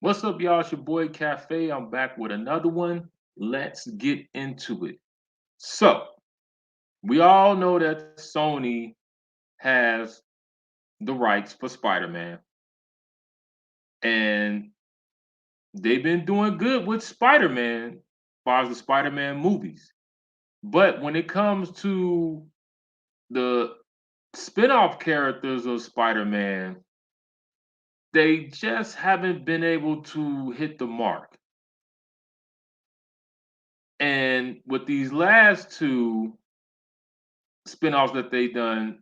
What's up, y'all? It's your boy Cafe. I'm back with another one. Let's get into it. So, we all know that Sony has the rights for Spider Man, and they've been doing good with Spider Man as far as the Spider Man movies. But when it comes to the spin off characters of Spider Man, they just haven't been able to hit the mark. And with these last two spin-offs that they done,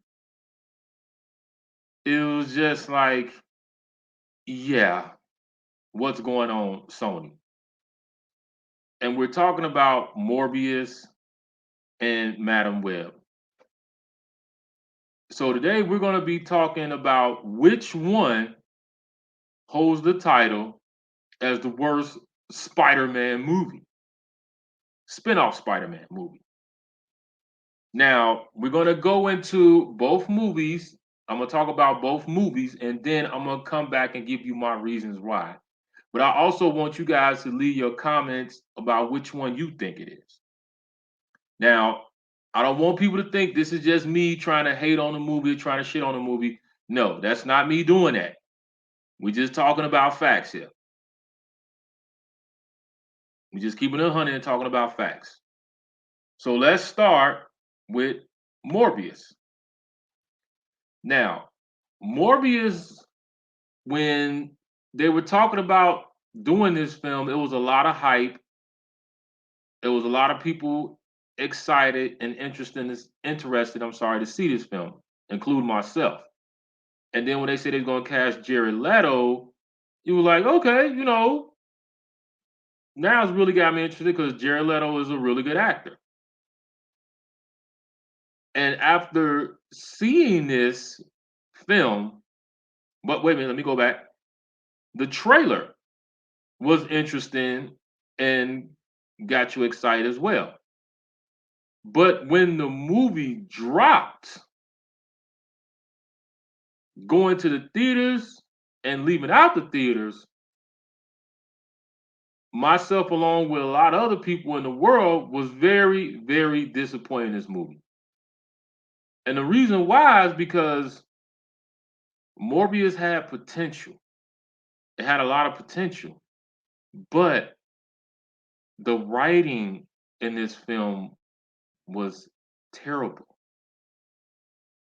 it was just like, yeah, what's going on, Sony? And we're talking about Morbius and Madam Web. So today we're going to be talking about which one holds the title as the worst Spider-Man movie, spin-off Spider-Man movie. Now, we're going to go into both movies. I'm going to talk about both movies, and then I'm going to come back and give you my reasons why. But I also want you guys to leave your comments about which one you think it is. Now, I don't want people to think this is just me trying to hate on the movie, trying to shit on the movie. No, that's not me doing that. We're just talking about facts here. We're just keeping it 100 and talking about facts. So let's start with Morbius. Now, Morbius, when they were talking about doing this film, it was a lot of hype. There was a lot of people excited and interested, I'm sorry, to see this film, including myself. And then when they said they're gonna cast Jared Leto, you were like, okay, now it's really got me interested because Jared Leto is a really good actor. And after seeing this film, but wait a minute, let me go back. The trailer was interesting and got you excited as well. But when the movie dropped, going to the theaters and leaving out the theaters, myself along with a lot of other people in the world was very, very disappointed in this movie. And the reason why is because Morbius had potential. It had a lot of potential, but the writing in this film was terrible.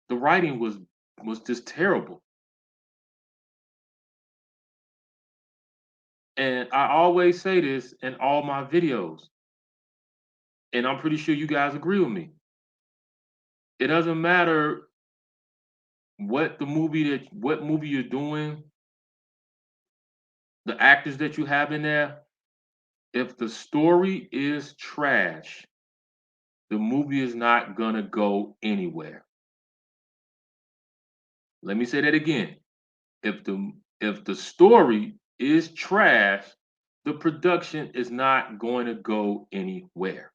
The writing was just terrible. And I always say this in all my videos, and I'm pretty sure you guys agree with me. It doesn't matter what movie you're doing, the actors that you have in there, if the story is trash, the movie is not gonna go anywhere. Let me say that again. If the story is trash, the production is not going to go anywhere.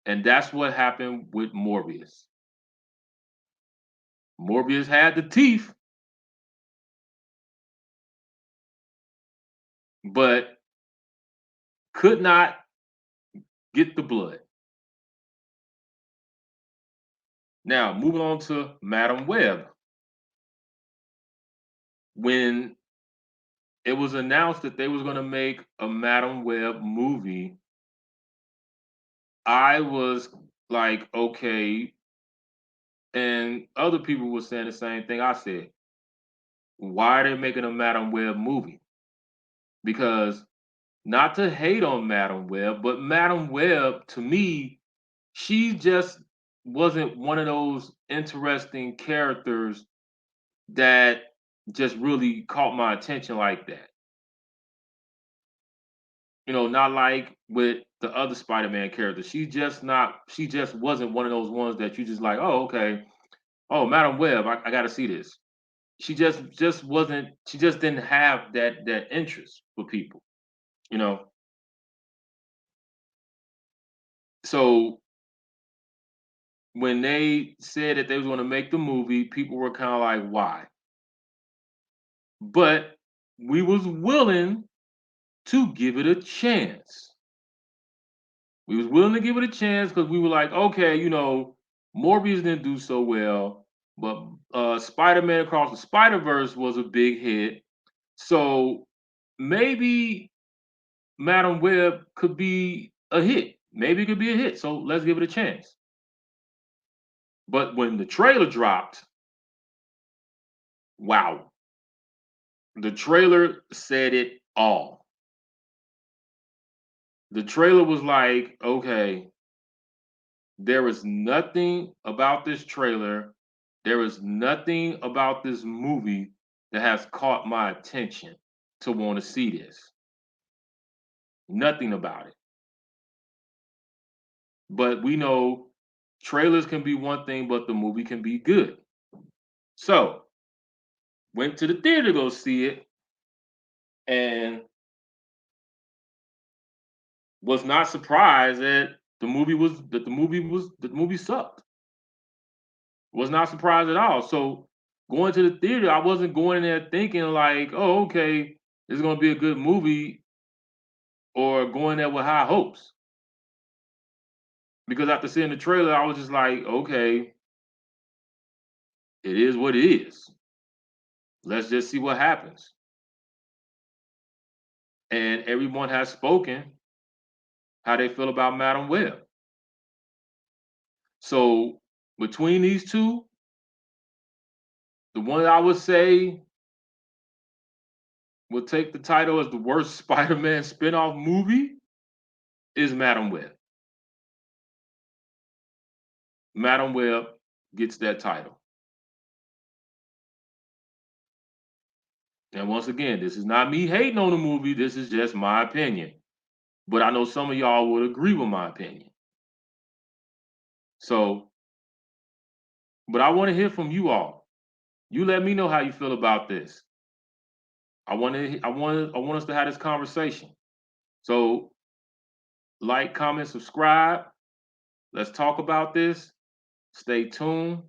And that's what happened with Morbius. Morbius had the teeth, but could not get the blood. Now, moving on to Madam Web. When it was announced that they was going to make a Madam Web movie, I was like, okay, and other people were saying the same thing I said. Why are they making a Madam Web movie? Because not to hate on Madam Web, but Madam Web to me, she just wasn't one of those interesting characters that just really caught my attention like that. Not like with the other Spider-Man characters. She just wasn't one of those ones that you just like, oh, okay. Oh, Madam Web, I gotta see this. She just wasn't, she just didn't have that interest for people, you know. So when they said that they was gonna make the movie, people were kind of like, why? But we was willing to give it a chance. We was willing to give it a chance because we were like, okay, Morbius didn't do so well, but Spider-Man Across the Spider-Verse was a big hit. So maybe Madam Web could be a hit. Maybe it could be a hit. So let's give it a chance. But when the trailer dropped, wow. The trailer said it all. The trailer was like, okay, there is nothing about this trailer, there is nothing about this movie that has caught my attention to want to see this. Nothing about it. But we know trailers can be one thing, but the movie can be good. So, went to the theater to go see it and was not surprised that the movie sucked. Was not surprised at all. So going to the theater, I wasn't going in there thinking like, oh, okay, this is gonna be a good movie, or going there with high hopes. Because after seeing the trailer, I was just like, okay, it is what it is. Let's just see what happens. And everyone has spoken how they feel about Madam Web. So between these two, the one I would say will take the title as the worst Spider-Man spinoff movie is Madam Web. Madam Web gets that title. And once again, this is not me hating on the movie. This is just my opinion. But I know some of y'all would agree with my opinion. So, but I want to hear from you all. You let me know how you feel about this. I want us to have this conversation. So, like, comment, subscribe. Let's talk about this. Stay tuned.